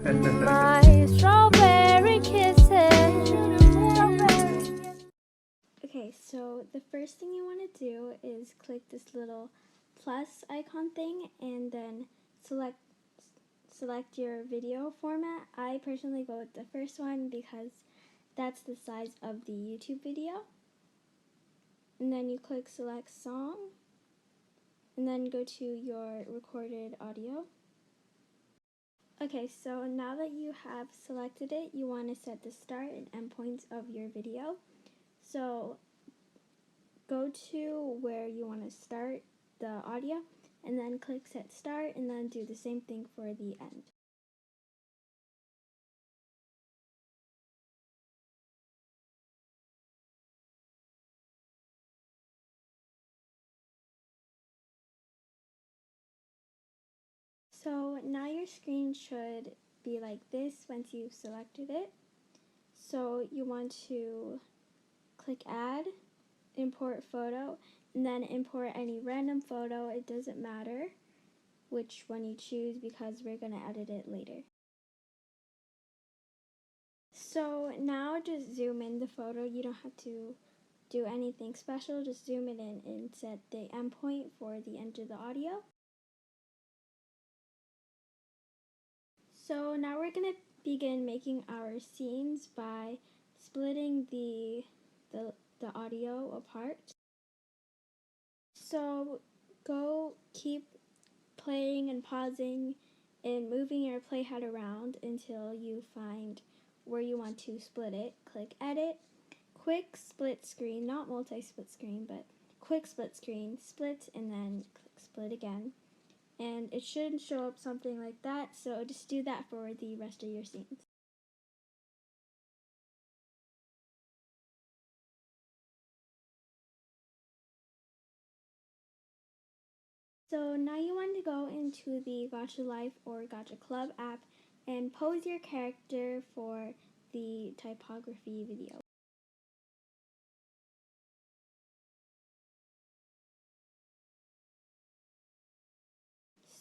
My strawberry kisses. Okay, so the first thing you want to do is click this little plus icon thing and then select your video format. I personally go with the first one because that's the size of the YouTube video. And then you click select song and then go to your recorded audio. Okay, so now that you have selected it, you want to set the start and end points of your video. So go to where you want to start the audio and then click set start and then do the same thing for the end. So now your screen should be like this once you've selected it. So you want to click add, import photo, and then import any random photo. It doesn't matter which one you choose because we're going to edit it later. So now just zoom in the photo. You don't have to do anything special. Just zoom it in and set the endpoint for the end of the audio. So now we're going to begin making our scenes by splitting the audio apart. So keep playing and pausing and moving your playhead around until you find where you want to split it. Click edit, quick split screen, not multi-split screen, but quick split screen, split, and then click split again. And it should show up something like that, so just do that for the rest of your scenes. So now you want to go into the Gacha Life or Gacha Club app and pose your character for the typography video.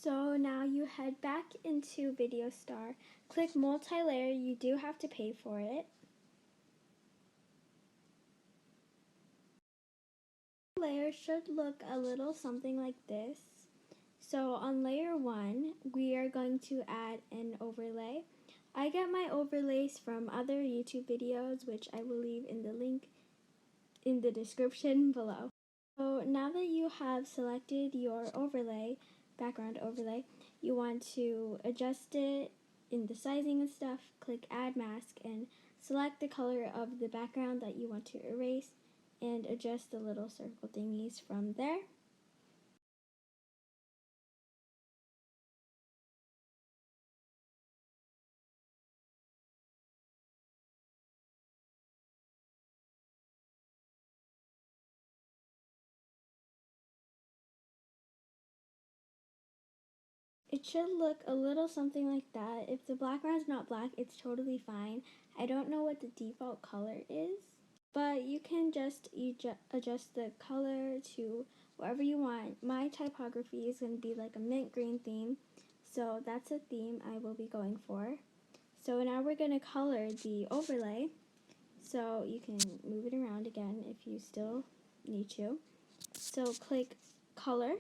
So now you head back into Video Star, click multi-layer, you do have to pay for it. The layer should look a little something like this. So on layer 1, we are going to add an overlay. I get my overlays from other YouTube videos, which I will leave in the link in the description below. So now that you have selected your overlay, background overlay, you want to adjust it in the sizing and stuff. Click add mask and select the color of the background that you want to erase and adjust the little circle thingies from there. It should look a little something like that. If the background's not black, it's totally fine. I don't know what the default color is, but you can just adjust the color to whatever you want. My typography is going to be like a mint green theme, so that's a theme I will be going for. So now we're going to color the overlay, so you can move it around again if you still need to. So click color,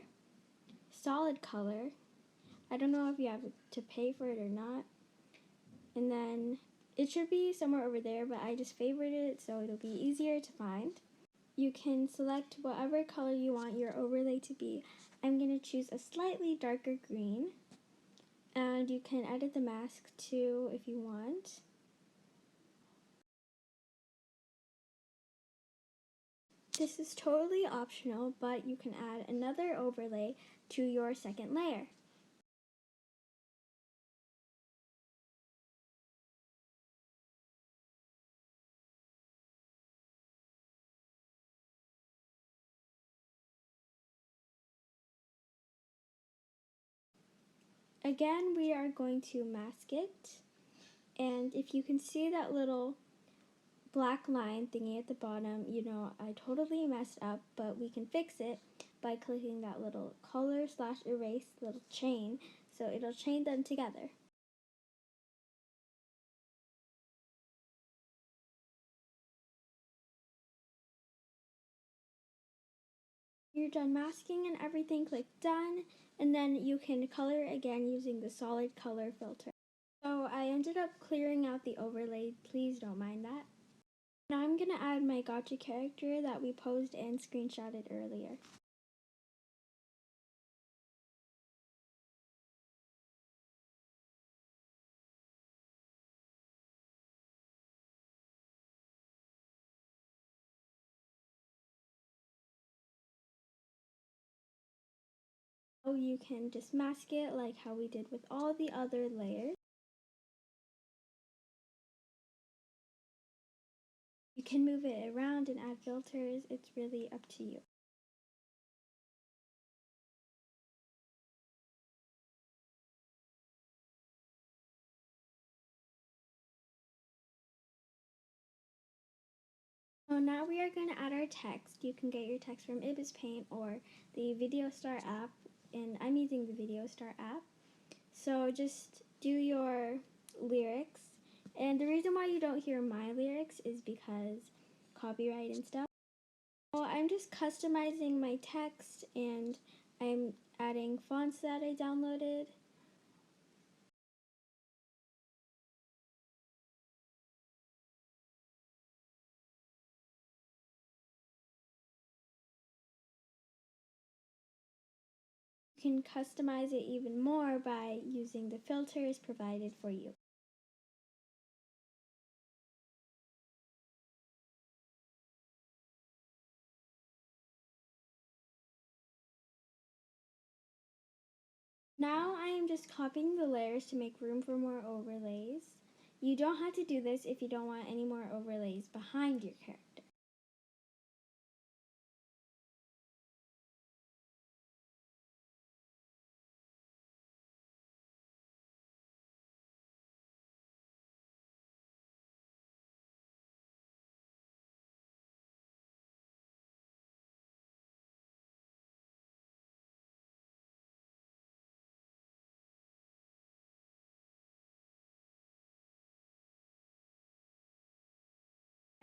solid color. I don't know if you have to pay for it or not. And then it should be somewhere over there, but I just favorited it so it'll be easier to find. You can select whatever color you want your overlay to be. I'm going to choose a slightly darker green. And you can edit the mask too if you want. This is totally optional, but you can add another overlay to your second layer. Again, we are going to mask it, and if you can see that little black line thingy at the bottom, you know I totally messed up, but we can fix it by clicking that little color / erase little chain, so it'll chain them together. You're done masking and everything, click done, and then you can color again using the solid color filter. So I ended up clearing out the overlay, please don't mind that. Now I'm going to add my gotcha character that we posed and screenshotted earlier. So you can just mask it like how we did with all the other layers. You can move it around and add filters, it's really up to you. So now we are going to add our text. You can get your text from Ibis Paint or the Video Star app, and I'm using the Video Star app. So just do your lyrics, and the reason why you don't hear my lyrics is because copyright and stuff. So I'm just customizing my text and I'm adding fonts that I downloaded. You can customize it even more by using the filters provided for you. Now I am just copying the layers to make room for more overlays. You don't have to do this if you don't want any more overlays behind your character.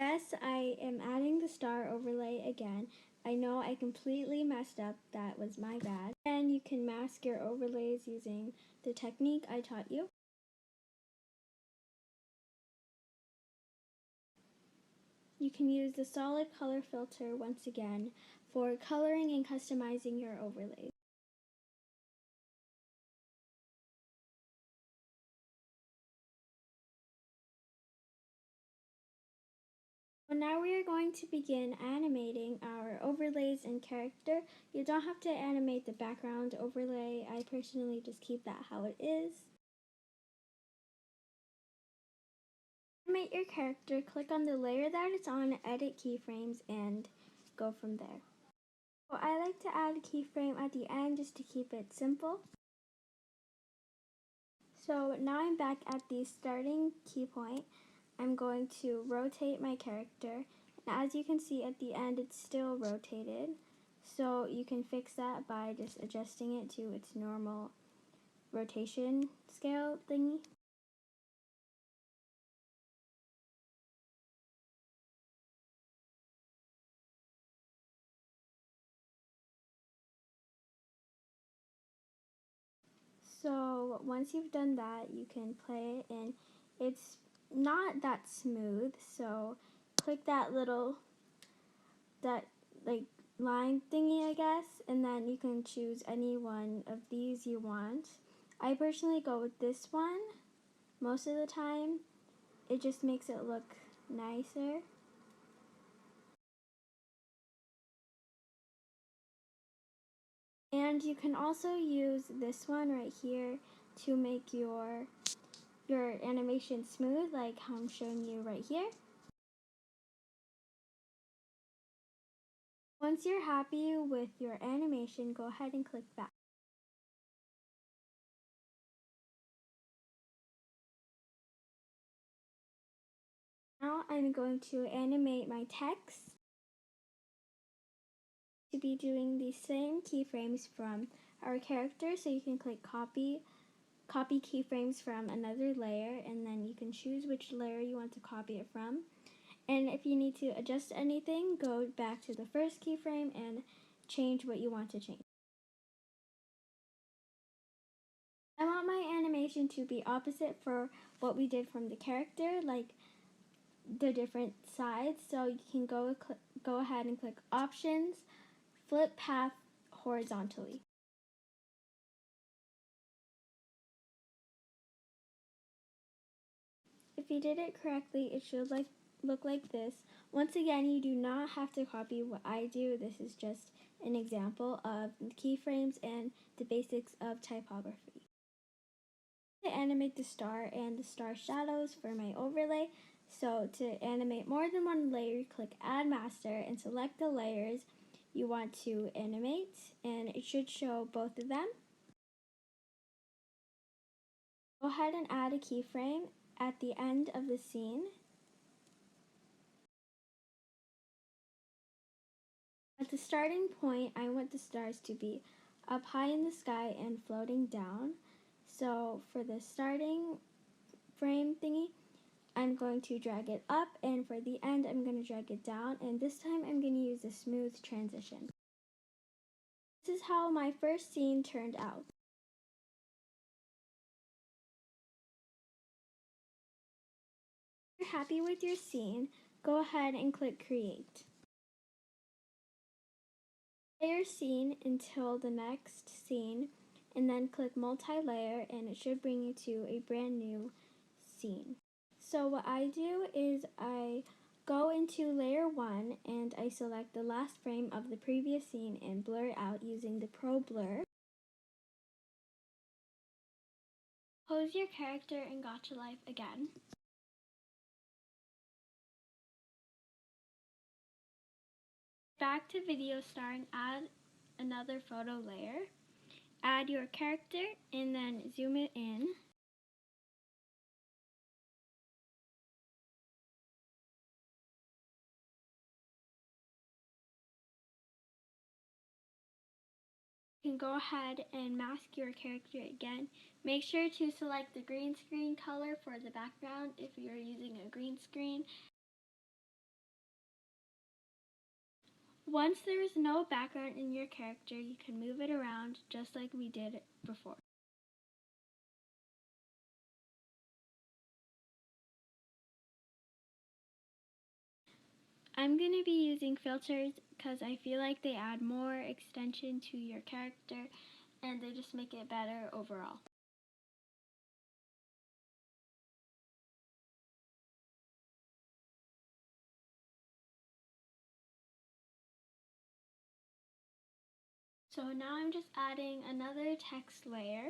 Yes, I am adding the star overlay again. I know I completely messed up, that was my bad. And you can mask your overlays using the technique I taught you. You can use the solid color filter once again for coloring and customizing your overlays. So now we are going to begin animating our overlays and character. You don't have to animate the background overlay. I personally just keep that how it is. Animate your character, click on the layer that it's on, edit keyframes, and go from there. So I like to add a keyframe at the end just to keep it simple. So now I'm back at the starting key point. I'm going to rotate my character. And as you can see at the end, it's still rotated. So you can fix that by just adjusting it to its normal rotation scale thingy. So once you've done that, you can play it, and it's not that smooth, so click that little, like line thingy, I guess, and then you can choose any one of these you want. I personally go with this one most of the time. It just makes it look nicer. And you can also use this one right here to make your animation smooth, like how I'm showing you right here. Once you're happy with your animation, go ahead and click back. Now I'm going to animate my text to be doing the same keyframes from our character, so you can click copy keyframes from another layer, and then you can choose which layer you want to copy it from. And if you need to adjust anything, go back to the first keyframe and change what you want to change. I want my animation to be opposite for what we did from the character, like the different sides. So you can go ahead and click Options, Flip Path horizontally. If you did it correctly, it should look like this. Once again, you do not have to copy what I do. This is just an example of the keyframes and the basics of typography. To animate the star and the star shadows for my overlay. So to animate more than one layer, click Add Master and select the layers you want to animate, and it should show both of them. Go ahead and add a keyframe at the end of the scene. At the starting point, I want the stars to be up high in the sky and floating down. So for the starting frame thingy, I'm going to drag it up, and for the end, I'm going to drag it down, and this time I'm going to use a smooth transition. This is how my first scene turned out. If you're happy with your scene, go ahead and click Create. Play your scene until the next scene, and then click multi-layer, and it should bring you to a brand new scene. So what I do is I go into layer 1 and I select the last frame of the previous scene and blur it out using the Pro Blur. Pose your character and got to life again. Back to Video Star and add another photo layer. Add your character and then zoom it in. You can go ahead and mask your character again. Make sure to select the green screen color for the background if you're using a green screen. Once there is no background in your character, you can move it around just like we did before. I'm going to be using filters because I feel like they add more extension to your character and they just make it better overall. So now I'm just adding another text layer.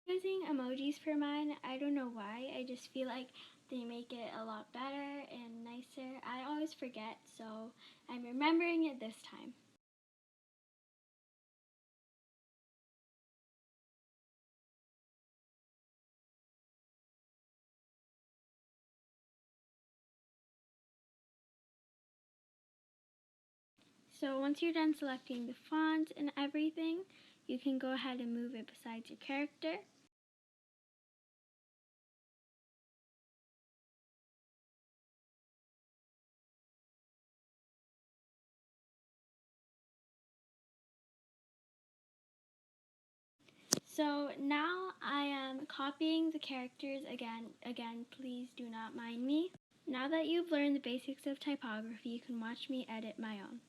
Using emojis for mine, I don't know why, I just feel like they make it a lot better and nicer. I always forget, so I'm remembering it this time. So once you're done selecting the font and everything, you can go ahead and move it beside your character. So now I am copying the characters again. Again, please do not mind me. Now that you've learned the basics of typography, you can watch me edit my own.